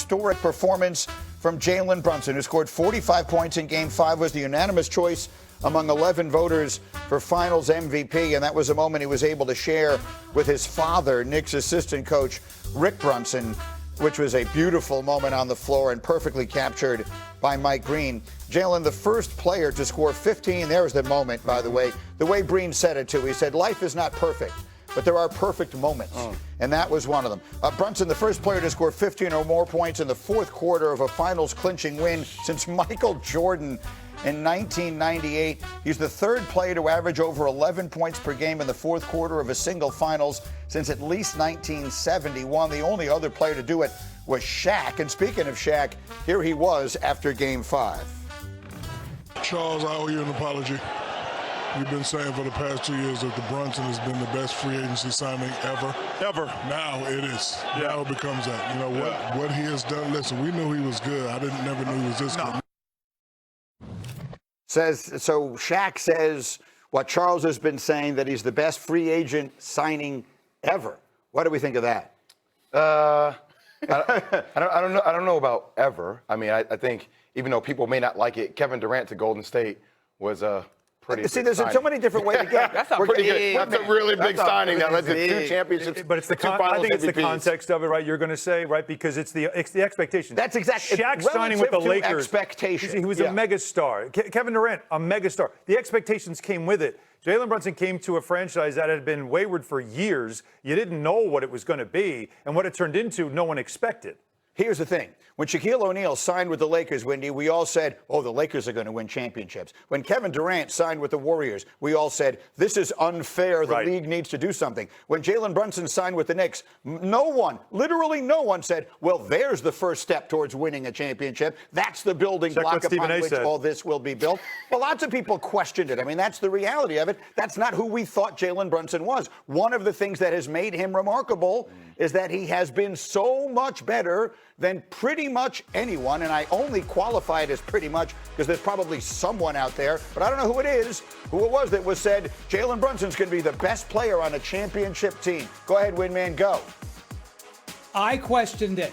historic performance from Jalen Brunson, who scored 45 points in Game 5, was the unanimous choice among 11 voters for Finals MVP, and that was a moment he was able to share with his father, Knicks assistant coach Rick Brunson, which was a beautiful moment on the floor and perfectly captured by Mike Green. Jalen, the first player to score 15, there's the moment, by the way Breen said it too. He said, life is not perfect, but there are perfect moments, and that was one of them. Brunson, the first player to score 15 or more points in the fourth quarter of a finals clinching win since Michael Jordan in 1998. He's the third player to average over 11 points per game in the fourth quarter of a single finals since at least 1971. The only other player to do it was Shaq. And speaking of Shaq, here he was after Game 5. Charles, I owe you an apology. We've been saying for the past 2 years that the Brunson has been the best free agency signing ever. Now it is. Yeah. Now it becomes that. You know, what he has done. Listen, we knew he was good. Never knew he was this good. So Shaq says what Charles has been saying, that he's the best free agent signing ever. What do we think of that? I don't know about ever. I mean, I think even though people may not like it, Kevin Durant to Golden State was a pretty See, there's so many different ways to get. That's pretty good. That's a really big signing. That led to 2 championships. But it's I think it's the context of it, right? You're going to say, right? Because it's the expectation. That's exactly. Shaq signing with the Lakers. Expectation. He was a megastar. Kevin Durant, a megastar. The expectations came with it. Jalen Brunson came to a franchise that had been wayward for years. You didn't know what it was going to be, and what it turned into, no one expected. Here's the thing. When Shaquille O'Neal signed with the Lakers, Wendy, we all said, oh, the Lakers are going to win championships. When Kevin Durant signed with the Warriors, we all said, this is unfair. The league needs to do something. When Jalen Brunson signed with the Knicks, literally no one said, well, there's the first step towards winning a championship. That's the building block upon which all this will be built. Well, lots of people questioned it. I mean, that's the reality of it. That's not who we thought Jalen Brunson was. One of the things that has made him remarkable is that he has been so much better than pretty much anyone, and I only qualify it as pretty much because there's probably someone out there, but I don't know who it was that was said Jalen Brunson's going to be the best player on a championship team. Go ahead, Windman, go. I questioned it.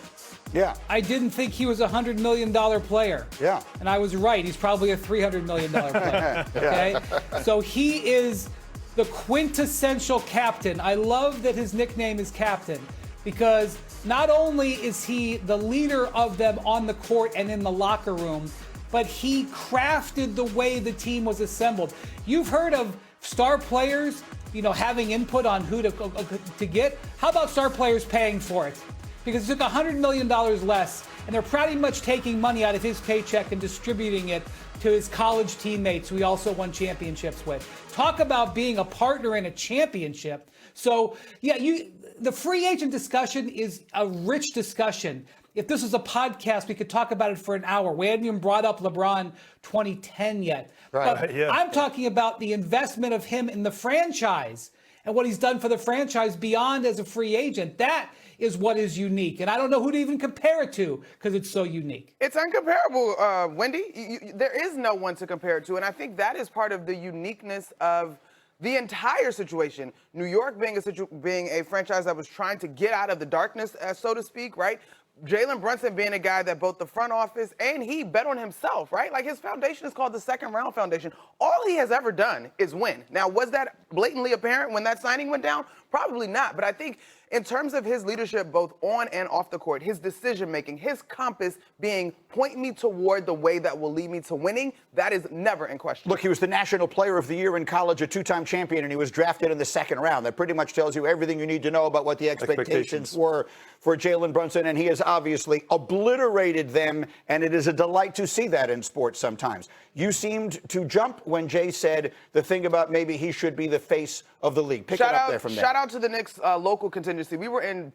Yeah. I didn't think he was a $100 million player. Yeah. And I was right. He's probably a $300 million player. Okay? So he is the quintessential captain. I love that his nickname is Captain, because not only is he the leader of them on the court and in the locker room, but he crafted the way the team was assembled. You've heard of star players, having input on who to get. How about star players paying for it? Because it took $100 million less, and they're pretty much taking money out of his paycheck and distributing it to his college teammates who he also won championships with. Talk about being a partner in a championship. So, the free agent discussion is a rich discussion. If this was a podcast, we could talk about it for an hour. We hadn't even brought up LeBron 2010 yet. Right. But I'm talking about the investment of him in the franchise and what he's done for the franchise beyond as a free agent. That is what is unique. And I don't know who to even compare it to because it's so unique. It's uncomparable, Wendy. There is no one to compare it to. And I think that is part of the uniqueness of the entire situation. New York being a franchise that was trying to get out of the darkness, so to speak, right? Jalen Brunson being a guy that both the front office and he bet on himself, right? Like, his foundation is called the Second Round Foundation. All he has ever done is win. Now, was that blatantly apparent when that signing went down? Probably not. But I think in terms of his leadership, both on and off the court, his decision-making, his compass being point me toward the way that will lead me to winning, that is never in question. Look, he was the National Player of the Year in college, a 2-time champion, and he was drafted in the second round. That pretty much tells you everything you need to know about what the expectations were for Jalen Brunson, and he has obviously obliterated them, and it is a delight to see that in sports sometimes. You seemed to jump when Jay said the thing about maybe he should be the face of the league. Pick it up there from there. Shout out to the Knicks local contingency. We were in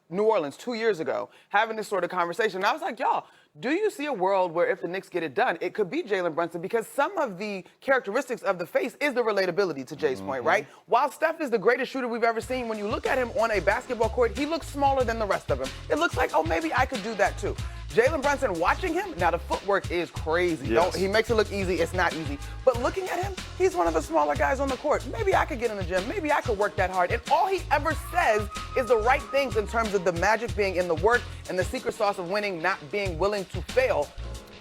New Orleans 2 years ago having this sort of conversation. And I was like, y'all, do you see a world where if the Knicks get it done, it could be Jalen Brunson? Because some of the characteristics of the face is the relatability, to Jay's point, right? While Steph is the greatest shooter we've ever seen, when you look at him on a basketball court, he looks smaller than the rest of them. It looks like, oh, maybe I could do that too. Jalen Brunson, watching him, now the footwork is crazy. Yes. He makes it look easy. It's not easy. But looking at him, he's one of the smaller guys on the court. Maybe I could get in the gym. Maybe I could work that hard. And all he ever says is the right things in terms of the magic being in the work and the secret sauce of winning, not being willing to fail.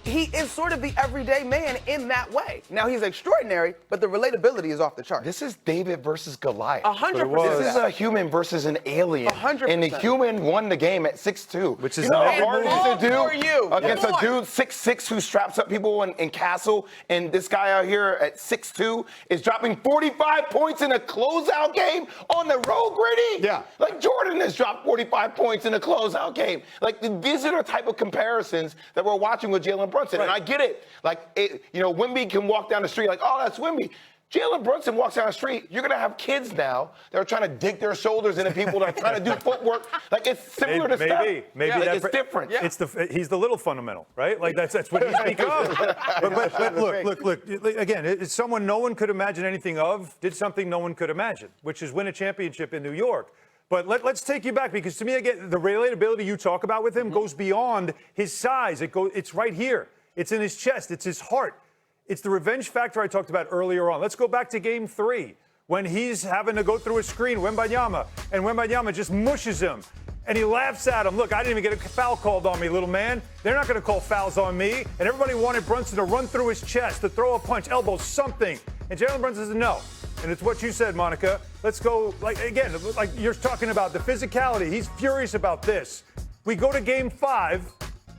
He is sort of the everyday man in that way. Now, he's extraordinary, but the relatability is off the chart. This is David versus Goliath. 100%. This is a human versus an alien. 100%. And the human won the game at 6'2". Which is you know not how hard it is to do for you. against Come a on. dude 6'6" who straps up people in Castle, and this guy out here at 6'2" is dropping 45 points in a closeout game on the road, Gritty. Yeah. Like Jordan has dropped 45 points in a closeout game. Like these are the type of comparisons that we're watching with Jalen Brunson, and I get it. Like, Wemby can walk down the street like, oh, that's Wemby. Jalen Brunson walks down the street, you're going to have kids now that are trying to dig their shoulders into people that are trying to do footwork. Like, it's similar to Steph. Maybe like, that's it's different. Yeah. He's the little fundamental, right? Like that's what he's become. but look. Again, it's someone no one could imagine anything of. Did something no one could imagine, which is win a championship in New York. But let's take you back, because to me, again, the relatability you talk about with him goes beyond his size. It's right here. It's in his chest. It's his heart. It's the revenge factor I talked about earlier on. Let's go back to Game 3 when he's having to go through a screen, Wembanyama, and Wembanyama just mushes him. And he laughs at him. Look, I didn't even get a foul called on me, little man. They're not going to call fouls on me. And everybody wanted Brunson to run through his chest, to throw a punch, elbow, something. And Jalen Brunson said no. And it's what you said, Monica. Let's go, like you're talking about the physicality. He's furious about this. We go to Game 5.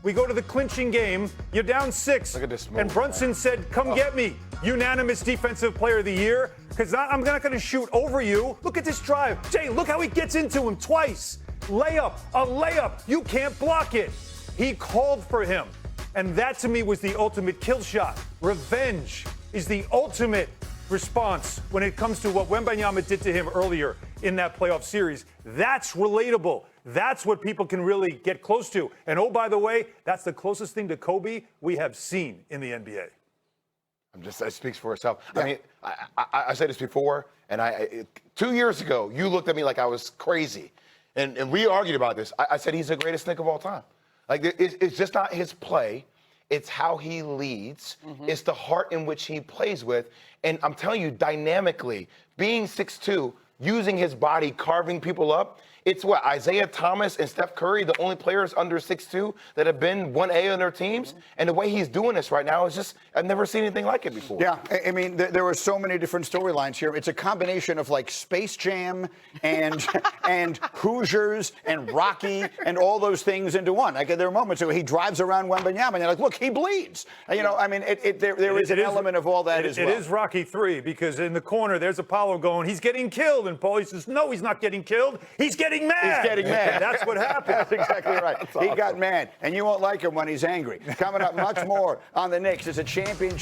We go to the clinching game. You're down 6. Look at this move, and Brunson said, come get me. Unanimous Defensive Player of the Year. Because I'm not going to shoot over you. Look at this drive. Jay, look how he gets into him twice. A layup. You can't block it. He called for him. And that, to me, was the ultimate kill shot. Revenge is the ultimate response when it comes to what Wembanyama did to him earlier in that playoff series. That's relatable. That's what people can really get close to. And oh, by the way, that's the closest thing to Kobe we have seen in the NBA. That speaks for itself. Yeah. I mean, I said this before, and 2 years ago, you looked at me like I was crazy. And we argued about this. I said he's the greatest Knick of all time. Like, it's just not his play. It's how he leads. Mm-hmm. It's the heart in which he plays with. And I'm telling you, dynamically, being 6'2", using his body, carving people up, it's what, Isaiah Thomas and Steph Curry, the only players under 6'2" that have been 1A on their teams. Mm-hmm. And the way he's doing this right now is just, I've never seen anything like it before. Yeah, I mean, there were so many different storylines here. It's a combination of like Space Jam and and Hoosiers and Rocky and all those things into one. Like there are moments where he drives around Wembanyama and you're like, look, he bleeds. You know, I mean, there is an element of all that as well. It is Rocky 3, because in the corner there's Apollo going, he's getting killed, and Paulie says, no, he's not getting killed. He's getting mad. He's getting mad. That's what happened. That's exactly right. He got mad, and you won't like him when he's angry. Coming up, much more on the Knicks. It's a championship.